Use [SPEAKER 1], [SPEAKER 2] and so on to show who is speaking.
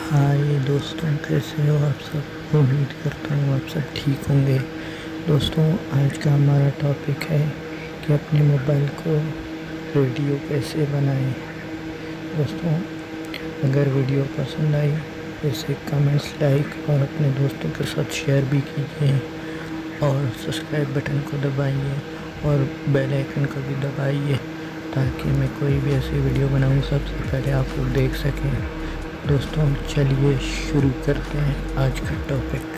[SPEAKER 1] हाय दोस्तों, कैसे हो आप सब। उम्मीद करता हूँ आप सब ठीक होंगे। दोस्तों, आज का हमारा टॉपिक है कि अपने मोबाइल को रेडियो कैसे बनाएं। दोस्तों, अगर वीडियो पसंद आई तो इसे कमेंट्स, लाइक और अपने दोस्तों के साथ शेयर भी कीजिए और सब्सक्राइब बटन को दबाइए और बेल आइकन को भी दबाइए ताकि मैं कोई भी ऐसी वीडियो बनाऊँ सबसे पहले आप लोग देख सकें। दोस्तों, चलिए शुरू करते हैं आज का टॉपिक।